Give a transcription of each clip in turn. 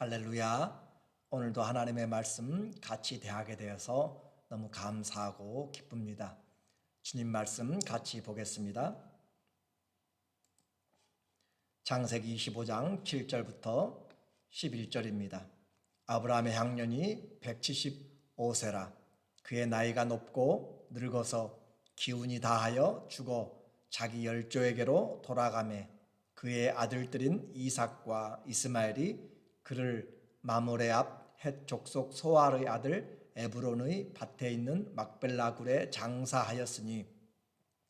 할렐루야. 오늘도 하나님의 말씀 같이 대하게 되어서 너무 감사하고 기쁩니다. 주님 말씀 같이 보겠습니다. 창세기 25장 7절부터 11절입니다. 아브라함의 향년이 175세라. 그의 나이가 높고 늙어서 기운이 다하여 죽어 자기 열조에게로 돌아가매 그의 아들들인 이삭과 이스마엘이 그를 마므레 앞 헷 족속 소알의 아들 에브론의 밭에 있는 막벨라 굴에 장사하였으니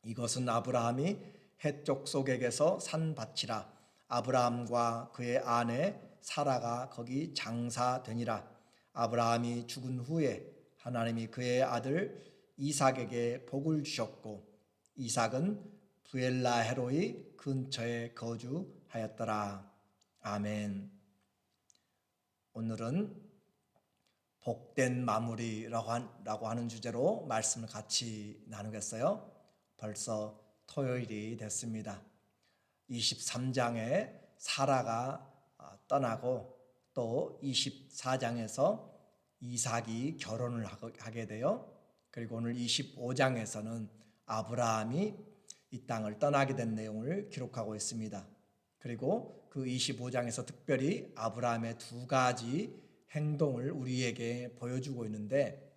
이것은 아브라함이 헷 족속에게서 산 밭이라. 아브라함과 그의 아내 사라가 거기 장사되니라. 아브라함이 죽은 후에 하나님이 그의 아들 이삭에게 복을 주셨고 이삭은 부엘라헤로의 근처에 거주하였더라. 아멘. 오늘은 복된 마무리라고 하는 주제로 말씀을 같이 나누겠어요. 벌써 토요일이 됐습니다. 23장에 사라가 떠나고 또 24장에서 이삭이 결혼을 하게 되어 그리고 오늘 25장에서는 아브라함이 이 땅을 떠나게 된 내용을 기록하고 있습니다. 그리고 그 25장에서 특별히 아브라함의 두 가지 행동을 우리에게 보여주고 있는데,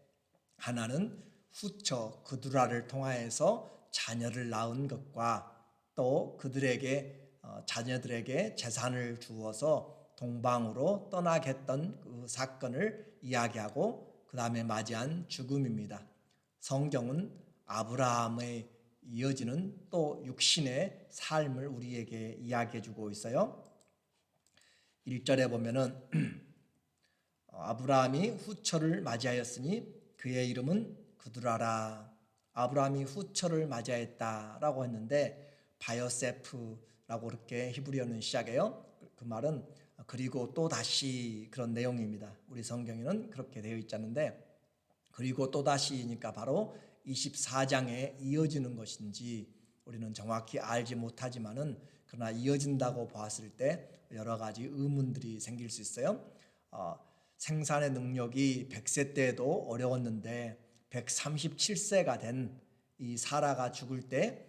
하나는 후처 그두라를 통하여서 자녀를 낳은 것과 또 그들에게 자녀들에게 재산을 주어서 동방으로 떠나게 했던 그 사건을 이야기하고 그 다음에 맞이한 죽음입니다. 성경은 아브라함의 이어지는 또 육신의 삶을 우리에게 이야기해 주고 있어요. 1절에 보면은 아브라함이 후처를 맞이하였으니 그의 이름은 그두라라. 아브라함이 후처를 맞이하였다라고 했는데 바요세프라고 그렇게 히브리어는 시작해요. 그 말은 그리고 또 다시 그런 내용입니다. 우리 성경에는 그렇게 되어 있자는데 그리고 또 다시니까 바로 24장에 이어지는 것인지 우리는 정확히 알지 못하지만은 그러나 이어진다고 봤을 때 여러 가지 의문들이 생길 수 있어요. 생산의 능력이 100세 때에도 어려웠는데 137세가 된 이 사라가 죽을 때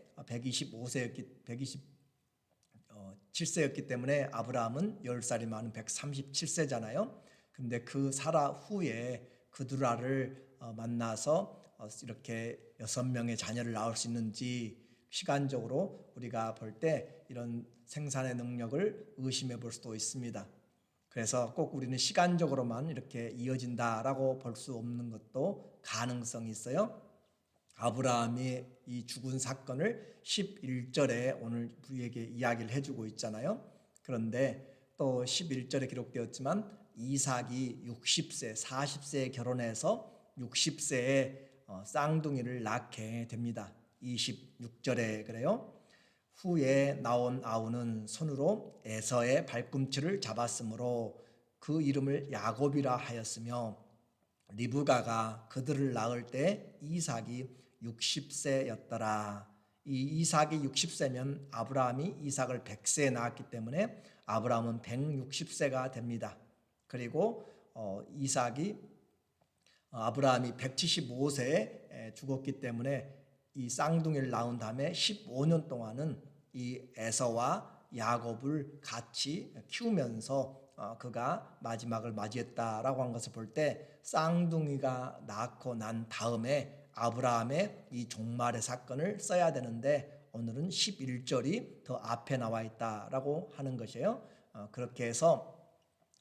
127세였기 때문에 아브라함은 10살이 많은 137세잖아요. 근데 그 사라 후에 그두라를 만나서 이렇게 6명의 자녀를 낳을 수 있는지 시간적으로 우리가 볼 때 이런 생산의 능력을 의심해 볼 수도 있습니다. 그래서 꼭 우리는 시간적으로만 이렇게 이어진다라고 볼 수 없는 것도 가능성이 있어요. 아브라함이 이 죽은 사건을 11절에 오늘 우리에게 이야기를 해주고 있잖아요. 그런데 또 11절에 기록되었지만 이삭이 60세, 40세에 결혼해서 60세에 쌍둥이를 낳게 됩니다. 26절에 그래요. 후에 나온 아우는 손으로 에서의 발꿈치를 잡았으므로 그 이름을 야곱이라 하였으며 리브가가 그들을 낳을 때 이삭이 60세였더라. 이 이삭이 60세면 아브라함이 이삭을 100세에 낳았기 때문에 아브라함은 160세가 됩니다. 그리고 아브라함이 175세에 죽었기 때문에 이 쌍둥이를 낳은 다음에 15년 동안은 이 에서와 야곱을 같이 키우면서 그가 마지막을 맞이했다라고 한 것을 볼 때 쌍둥이가 낳고 난 다음에 아브라함의 이 종말의 사건을 써야 되는데 오늘은 11절이 더 앞에 나와 있다라고 하는 것이에요. 그렇게 해서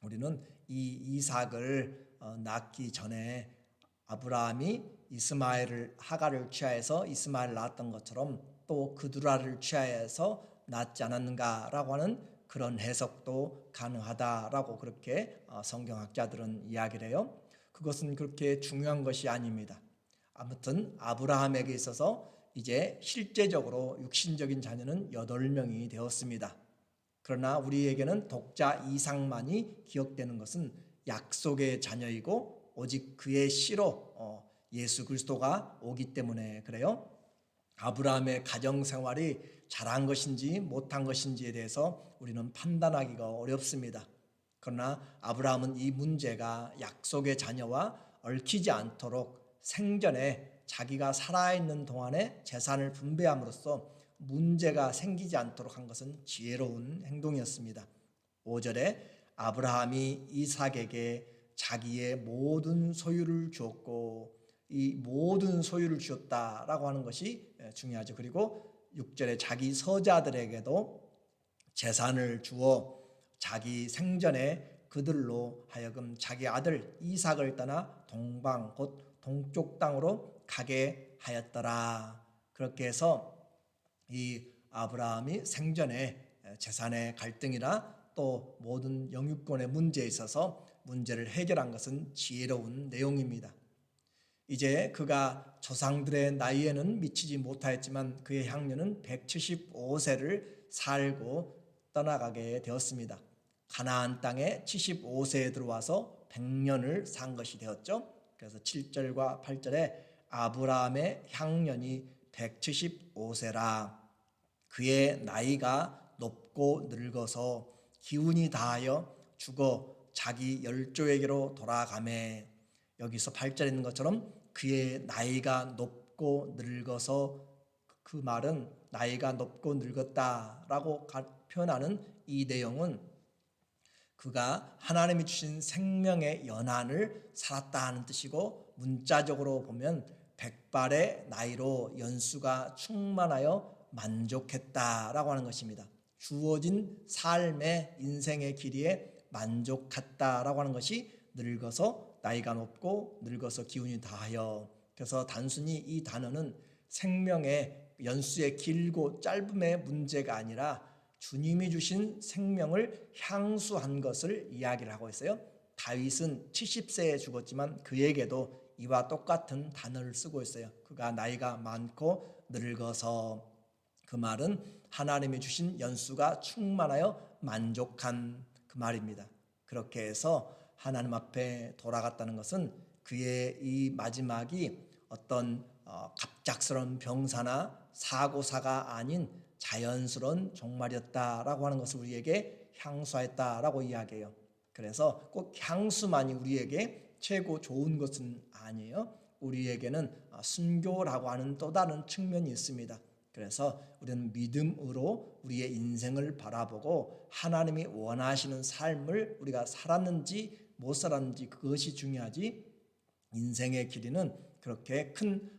우리는 이 이삭을 낳기 전에 아브라함이 이스마엘을 하갈을 취하여서 이스마엘을 낳았던 것처럼 또 그두라를 취하여서 낳지 않았는가라고 하는 그런 해석도 가능하다라고 그렇게 성경학자들은 이야기를 해요. 그것은 그렇게 중요한 것이 아닙니다. 아무튼 아브라함에게 있어서 이제 실제적으로 육신적인 자녀는 8명이 되었습니다. 그러나 우리에게는 독자 이삭만이 기억되는 것은 약속의 자녀이고 오직 그의 씨로 예수 그리스도가 오기 때문에 그래요. 아브라함의 가정생활이 잘한 것인지 못한 것인지에 대해서 우리는 판단하기가 어렵습니다. 그러나 아브라함은 이 문제가 약속의 자녀와 얽히지 않도록 생전에 자기가 살아있는 동안에 재산을 분배함으로써 문제가 생기지 않도록 한 것은 지혜로운 행동이었습니다. 5절에 아브라함이 이삭에게 자기의 모든 소유를 주었고, 이 모든 소유를 주었다라고 하는 것이 중요하죠. 그리고 6절에 자기 서자들에게도 재산을 주어 자기 생전에 그들로 하여금 자기 아들 이삭을 떠나 동방 곧 동쪽 땅으로 가게 하였더라. 그렇게 해서 이 아브라함이 생전에 재산의 갈등이나 또 모든 영유권의 문제에 있어서 문제를 해결한 것은 지혜로운 내용입니다. 이제 그가 조상들의 나이에는 미치지 못하였지만 그의 향년은 175세를 살고 떠나가게 되었습니다. 가나안 땅에 75세에 들어와서 100년을 산 것이 되었죠. 그래서 7절과 8절에 아브라함의 향년이 175세라. 그의 나이가 높고 늙어서 기운이 다하여 죽어 자기 열조에게로 돌아가매. 여기서 8절에 있는 것처럼 그의 나이가 높고 늙어서, 그 말은 나이가 높고 늙었다라고 표현하는 이 내용은 그가 하나님이 주신 생명의 연한을 살았다는 뜻이고, 문자적으로 보면 백발의 나이로 연수가 충만하여 만족했다라고 하는 것입니다. 주어진 삶의 인생의 길이에 만족했다라고 하는 것이 늙어서 나이가 높고 늙어서 기운이 다하여. 그래서 단순히 이 단어는 생명의 연수의 길고 짧음의 문제가 아니라 주님이 주신 생명을 향수한 것을 이야기를 하고 있어요. 다윗은 70세에 죽었지만 그에게도 이와 똑같은 단어를 쓰고 있어요. 그가 나이가 많고 늙어서. 그 말은 하나님이 주신 연수가 충만하여 만족한 그 말입니다. 그렇게 해서 하나님 앞에 돌아갔다는 것은 그의 이 마지막이 어떤 갑작스러운 병사나 사고사가 아닌 자연스러운 종말이었다라고 하는 것을 우리에게 향수하였다라고 이야기해요. 그래서 꼭 향수만이 우리에게 최고 좋은 것은 아니에요. 우리에게는 순교라고 하는 또 다른 측면이 있습니다. 그래서 우리는 믿음으로 우리의 인생을 바라보고 하나님이 원하시는 삶을 우리가 살았는지 못 살았는지 그것이 중요하지, 인생의 길이는 그렇게 큰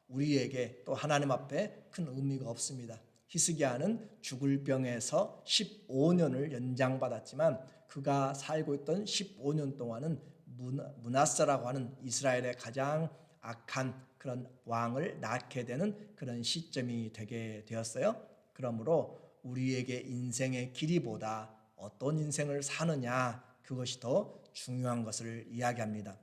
우리에게 또 하나님 앞에 큰 의미가 없습니다. 히스기야는 죽을 병에서 15년을 연장받았지만 그가 살고 있던 15년 동안은 므낫세라고 하는 이스라엘의 가장 악한 그런 왕을 낳게 되는 그런 시점이 되게 되었어요. 그러므로 우리에게 인생의 길이보다 어떤 인생을 사느냐, 그것이 더 중요한 것을 이야기합니다.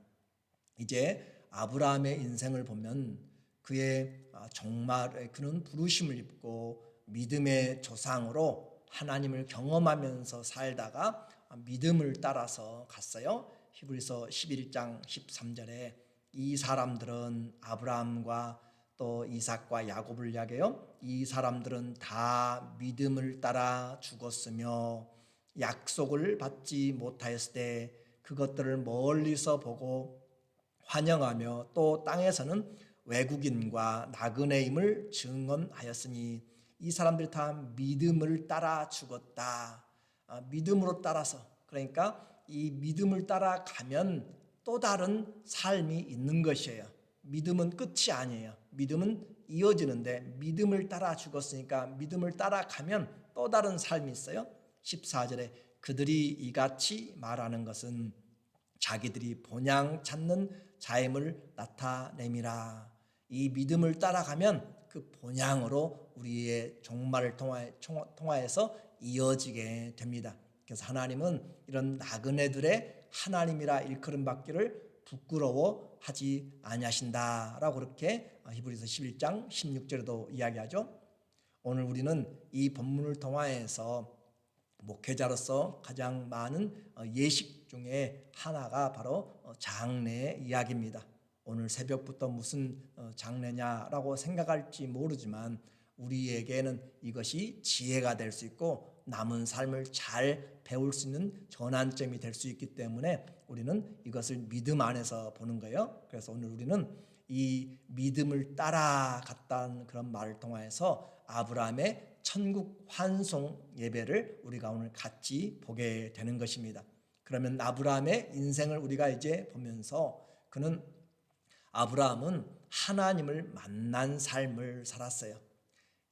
이제 아브라함의 인생을 보면 그의 정말 그는 부르심을 입고 믿음의 조상으로 하나님을 경험하면서 살다가 믿음을 따라서 갔어요. 히브리서 11장 13절에 이 사람들은 아브라함과 또 이삭과 야곱을 이야기해요. 이 사람들은 다 믿음을 따라 죽었으며 약속을 받지 못하였을 때 그것들을 멀리서 보고 환영하며 또 땅에서는 외국인과 나그네임을 증언하였으니 이 사람들이 다 믿음을 따라 죽었다. 믿음으로 따라서, 그러니까 이 믿음을 따라가면 또 다른 삶이 있는 것이에요. 믿음은 끝이 아니에요. 믿음은 이어지는데 믿음을 따라 죽었으니까 믿음을 따라가면 또 다른 삶이 있어요. 14절에 그들이 이같이 말하는 것은 자기들이 본향 찾는 자임을 나타내미라. 이 믿음을 따라가면 그 본향으로 우리의 종말을 통하여서 이어지게 됩니다. 그래서 하나님은 이런 나그네들의 하나님이라 일컬음 받기를 부끄러워하지 아니하신다라고 그렇게 히브리서 11장 16절에도 이야기하죠. 오늘 우리는 이 본문을 통하여서 목회자로서 가장 많은 예식 중에 하나가 바로 장례 이야기입니다. 오늘 새벽부터 무슨 장례냐라고 생각할지 모르지만 우리에게는 이것이 지혜가 될 수 있고 남은 삶을 잘 배울 수 있는 전환점이 될 수 있기 때문에 우리는 이것을 믿음 안에서 보는 거예요. 그래서 오늘 우리는 이 믿음을 따라갔다는 그런 말을 통해서 아브라함의 천국 환송 예배를 우리가 오늘 같이 보게 되는 것입니다. 그러면 아브라함의 인생을 우리가 이제 보면서 아브라함은 하나님을 만난 삶을 살았어요.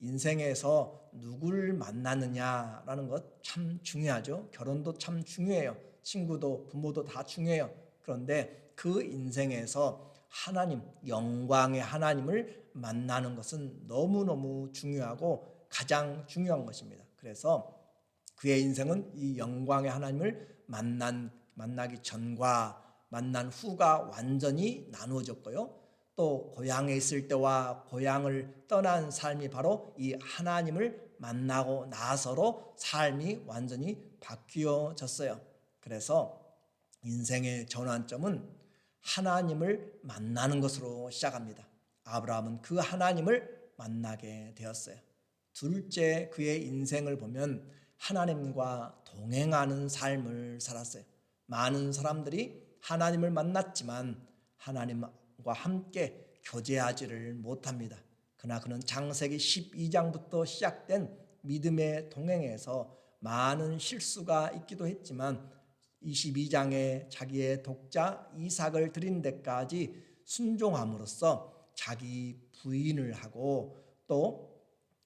인생에서 누굴 만나느냐라는 것 참 중요하죠. 결혼도 참 중요해요. 친구도 부모도 다 중요해요. 그런데 그 인생에서 하나님, 영광의 하나님을 만나는 것은 너무너무 중요하고 가장 중요한 것입니다. 그래서 그의 인생은 이 영광의 하나님을 만나기 전과 만난 후가 완전히 나누어졌고요. 또 고향에 있을 때와 고향을 떠난 삶이 바로 이 하나님을 만나고 나서로 삶이 완전히 바뀌어졌어요. 그래서 인생의 전환점은 하나님을 만나는 것으로 시작합니다. 아브라함은 그 하나님을 만나게 되었어요. 둘째, 그의 인생을 보면 하나님과 동행하는 삶을 살았어요. 많은 사람들이 하나님을 만났지만 하나님과 함께 교제하지를 못합니다. 그러나 그는 창세기 12장부터 시작된 믿음의 동행에서 많은 실수가 있기도 했지만 22장에 자기의 독자 이삭을 드린 데까지 순종함으로써 자기 부인을 하고 또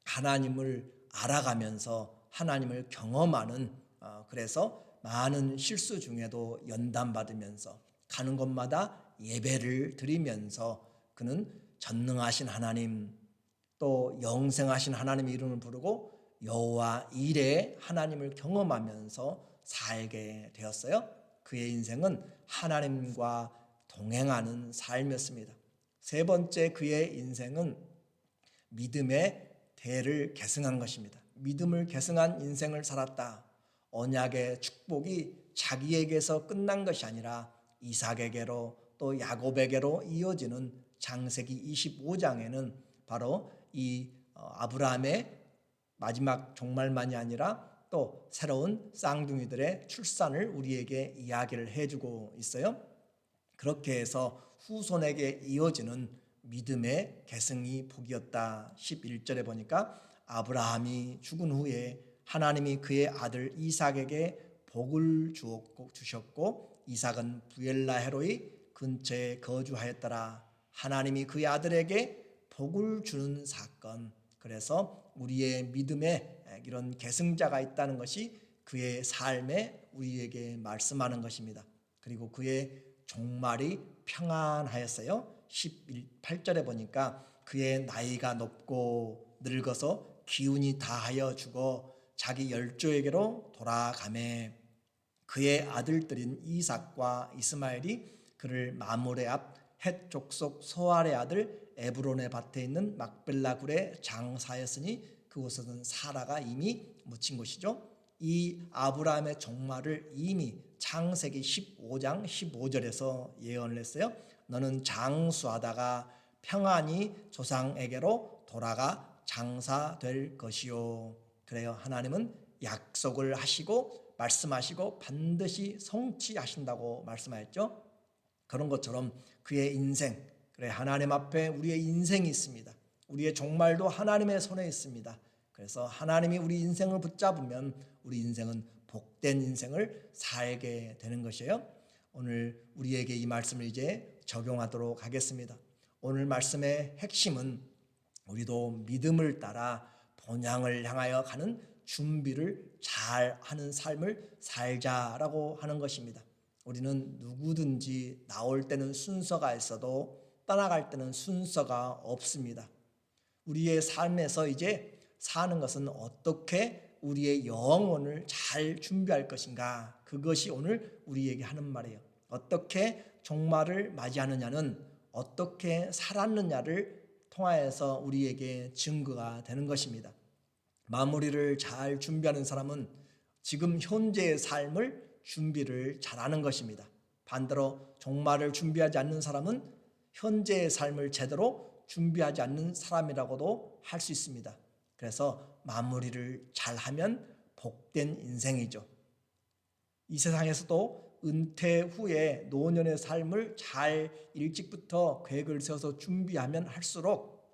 하나님을 알아가면서 하나님을 경험하는 그래서 많은 실수 중에도 연단받으면서 가는 곳마다 예배를 드리면서 그는 전능하신 하나님 또 영생하신 하나님의 이름을 부르고 여호와 이레 하나님을 경험하면서 살게 되었어요. 그의 인생은 하나님과 동행하는 삶이었습니다. 세 번째, 그의 인생은 믿음의 대를 계승한 것입니다. 믿음을 계승한 인생을 살았다. 언약의 축복이 자기에게서 끝난 것이 아니라 이삭에게로 또 야곱에게로 이어지는 창세기 25장에는 바로 이 아브라함의 마지막 종말만이 아니라 또 새로운 쌍둥이들의 출산을 우리에게 이야기를 해주고 있어요. 그렇게 해서 후손에게 이어지는 믿음의 계승이 복이었다. 11절에 보니까 아브라함이 죽은 후에 하나님이 그의 아들 이삭에게 복을 주셨고 이삭은 부엘라헤로의 근처에 거주하였더라. 하나님이 그의 아들에게 복을 주는 사건. 그래서 우리의 믿음에 이런 계승자가 있다는 것이 그의 삶에 우리에게 말씀하는 것입니다. 그리고 그의 종말이 평안하였어요. 18절에 보니까 그의 나이가 높고 늙어서 기운이 다하여 죽어 자기 열조에게로 돌아가매 그의 아들들인 이삭과 이스마엘이 그를 마므레 앞 헷 족속 소알의 아들 에브론의 밭에 있는 막벨라 굴에 장사였으니 그곳은 사라가 이미 묻힌 곳이죠. 이 아브라함의 종말을 이미 창세기 15장 15절에서 예언을 했어요. 너는 장수하다가 평안히 조상에게로 돌아가 장사될 것이요. 그래요. 하나님은 약속을 하시고 말씀하시고 반드시 성취하신다고 말씀하셨죠. 그런 것처럼 그의 인생, 그래 하나님 앞에 우리의 인생이 있습니다. 우리의 종말도 하나님의 손에 있습니다. 그래서 하나님이 우리 인생을 붙잡으면 우리 인생은 복된 인생을 살게 되는 것이에요. 오늘 우리에게 이 말씀을 이제 적용하도록 하겠습니다. 오늘 말씀의 핵심은 우리도 믿음을 따라 본향을 향하여 가는 준비를 잘 하는 삶을 살자라고 하는 것입니다. 우리는 누구든지 나올 때는 순서가 있어도 떠나갈 때는 순서가 없습니다. 우리의 삶에서 이제 사는 것은 어떻게 우리의 영혼을 잘 준비할 것인가, 그것이 오늘 우리에게 하는 말이에요. 어떻게 종말을 맞이하느냐는 어떻게 살았느냐를 통하여서 우리에게 증거가 되는 것입니다. 마무리를 잘 준비하는 사람은 지금 현재의 삶을 준비를 잘하는 것입니다. 반대로 종말을 준비하지 않는 사람은 현재의 삶을 제대로 준비하지 않는 사람이라고도 할 수 있습니다. 그래서 마무리를 잘하면 복된 인생이죠. 이 세상에서도 은퇴 후에 노년의 삶을 잘 일찍부터 계획을 세워서 준비하면 할수록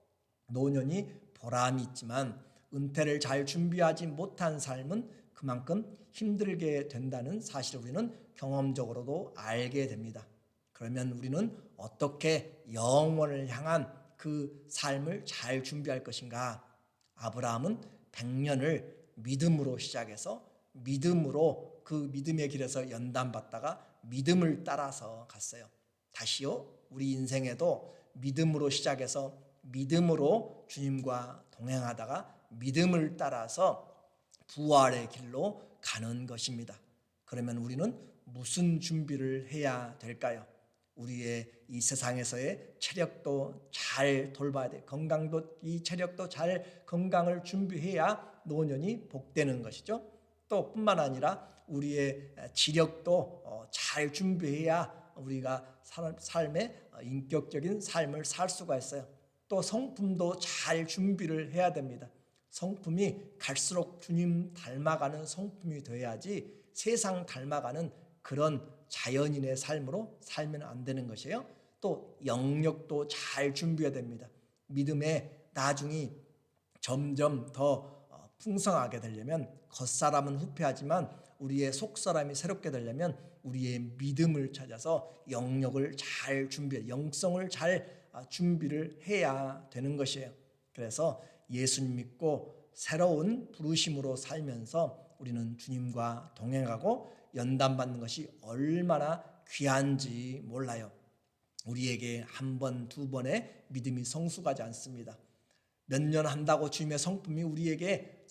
노년이 보람이 있지만, 은퇴를 잘 준비하지 못한 삶은 그만큼 힘들게 된다는 사실을 우리는 경험적으로도 알게 됩니다. 그러면 우리는 어떻게 영원을 향한 그 삶을 잘 준비할 것인가? 아브라함은 100년을 믿음으로 시작해서 믿음으로 그 믿음의 길에서 연단받다가 믿음을 따라서 갔어요. 다시요, 우리 인생에도 믿음으로 시작해서 믿음으로 주님과 동행하다가 믿음을 따라서 부활의 길로 가는 것입니다. 그러면 우리는 무슨 준비를 해야 될까요? 우리의 이 세상에서의 체력도 잘 돌봐야 돼. 건강도, 이 체력도 잘 건강을 준비해야 노년이 복되는 것이죠. 또 뿐만 아니라 우리의 지력도 잘 준비해야 우리가 삶의 인격적인 삶을 살 수가 있어요. 또 성품도 잘 준비를 해야 됩니다. 성품이 갈수록 주님 닮아가는 성품이 돼야지 세상 닮아가는 그런 자연인의 삶으로 살면 안 되는 것이에요. 또 영역도 잘 준비해야 됩니다. 믿음의 나중이 점점 더 풍성하게 되려면, 겉사람은 후패하지만 우리의 속사람이 새롭게 되려면 우리의 믿음을 찾아서 영역을 잘 준비해, 영성을 잘 준비를 해야 되는 것이에요. 그래서 예수님 믿고 새로운 부르심으로 살면서 우리는 주님과 동행하고 연단받는 것이 얼마나 귀한지 몰라요. 우리에게 한 번, 두 번의 믿음이 성숙하지 않습니다. 몇 년 한다고 주님의 성품이 우리에게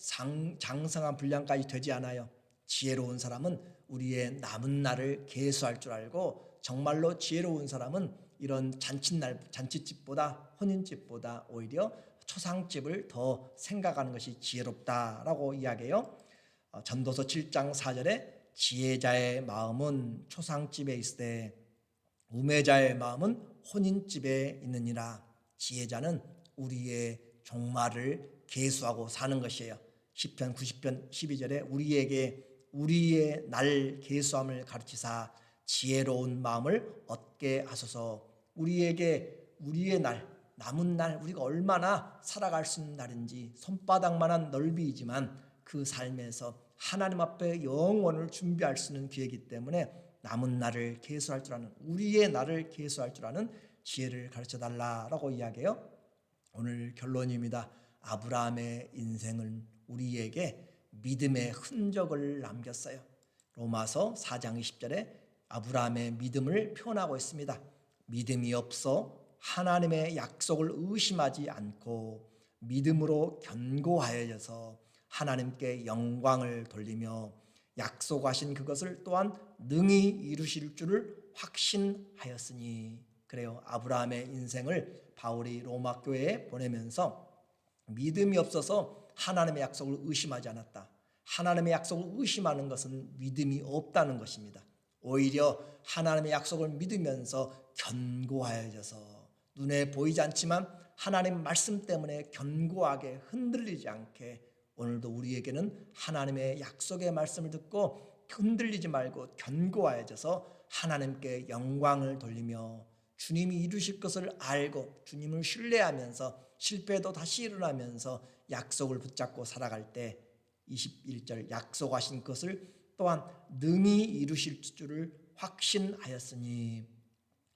장성한 분량까지 되지 않아요. 지혜로운 사람은 우리의 남은 날을 계수할 줄 알고, 정말로 지혜로운 사람은 이런 잔치집보다, 혼인집보다 오히려 초상집을 더 생각하는 것이 지혜롭다라고 이야기해요. 전도서 7장 4절에 지혜자의 마음은 초상집에 있으되 우매자의 마음은 혼인집에 있느니라. 지혜자는 우리의 종말을 계수하고 사는 것이에요. 시편 90편 12절에 우리에게 우리의 날 계수함을 가르치사 지혜로운 마음을 얻게 하소서. 우리에게 우리의 날, 남은 날, 우리가 얼마나 살아갈 수 있는 날인지, 손바닥만한 넓이이지만 그 삶에서 하나님 앞에 영원을 준비할 수 있는 기회이기 때문에 남은 날을 계수할 줄 아는, 우리의 날을 계수할 줄 아는 지혜를 가르쳐달라고 이야기해요. 오늘 결론입니다. 아브라함의 인생은 우리에게 믿음의 흔적을 남겼어요. 로마서 4장 20절에 아브라함의 믿음을 표현하고 있습니다. 믿음이 없어 하나님의 약속을 의심하지 않고 믿음으로 견고하여져서 하나님께 영광을 돌리며 약속하신 그것을 또한 능히 이루실 줄을 확신하였으니. 그래요. 아브라함의 인생을 바울이 로마 교회에 보내면서 믿음이 없어서 하나님의 약속을 의심하지 않았다. 하나님의 약속을 의심하는 것은 믿음이 없다는 것입니다. 오히려 하나님의 약속을 믿으면서 견고하여져서 눈에 보이지 않지만 하나님 말씀 때문에 견고하게 흔들리지 않게, 오늘도 우리에게는 하나님의 약속의 말씀을 듣고 흔들리지 말고 견고하여져서 하나님께 영광을 돌리며 주님이 이루실 것을 알고 주님을 신뢰하면서 실패도 다시 일어나면서 약속을 붙잡고 살아갈 때 21절 약속하신 것을 또한 능히 이루실 줄을 확신하였으니.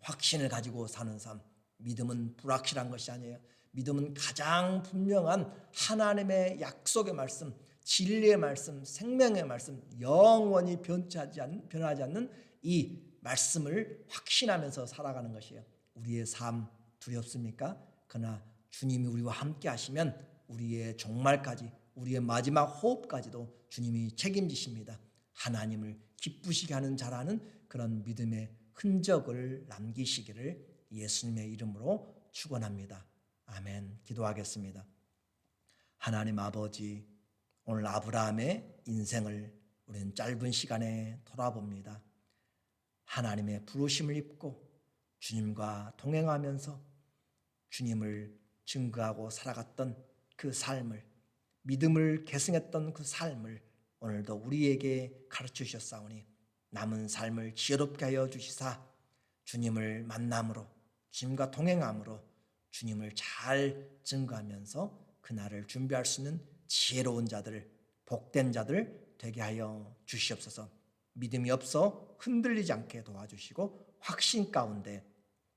확신을 가지고 사는 삶, 믿음은 불확실한 것이 아니에요. 믿음은 가장 분명한 하나님의 약속의 말씀, 진리의 말씀, 생명의 말씀, 영원히 변하지 않는 이 말씀을 확신하면서 살아가는 것이에요. 우리의 삶 두렵습니까? 그러나 주님이 우리와 함께 하시면 우리의 종말까지, 우리의 마지막 호흡까지도 주님이 책임지십니다. 하나님을 기쁘시게 하는 자라는 그런 믿음의 흔적을 남기시기를 예수님의 이름으로 축원합니다. 아멘. 기도하겠습니다. 하나님 아버지, 오늘 아브라함의 인생을 우리는 짧은 시간에 돌아봅니다. 하나님의 부르심을 입고 주님과 동행하면서 주님을 증거하고 살아갔던 그 삶을, 믿음을 계승했던 그 삶을 오늘도 우리에게 가르쳐 주셨사오니 남은 삶을 지혜롭게 하여 주시사 주님을 만남으로 주님과 동행함으로 주님을 잘 증거하면서 그날을 준비할 수 있는 지혜로운 자들, 복된 자들 되게 하여 주시옵소서. 믿음이 없어 흔들리지 않게 도와주시고 확신 가운데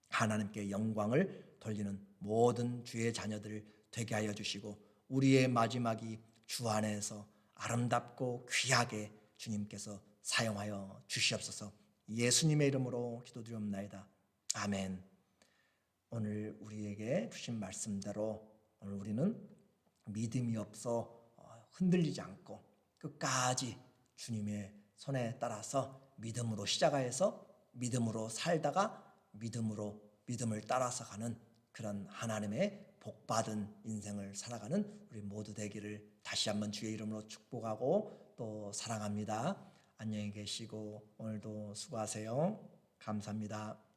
하나님께 영광을 돌리는 모든 주의 자녀들 되게 하여 주시고 우리의 마지막이 주 안에서 아름답고 귀하게 주님께서 사용하여 주시옵소서. 예수님의 이름으로 기도드리옵나이다. 아멘. 오늘 우리에게 주신 말씀대로 오늘 우리는 믿음이 없어 흔들리지 않고 끝까지 주님의 손에 따라서 믿음으로 시작하여서 믿음으로 살다가 믿음을 따라서 가는 그런 하나님의 복받은 인생을 살아가는 우리 모두 되기를 다시 한번 주의 이름으로 축복하고 또 사랑합니다. 안녕히 계시고 오늘도 수고하세요. 감사합니다.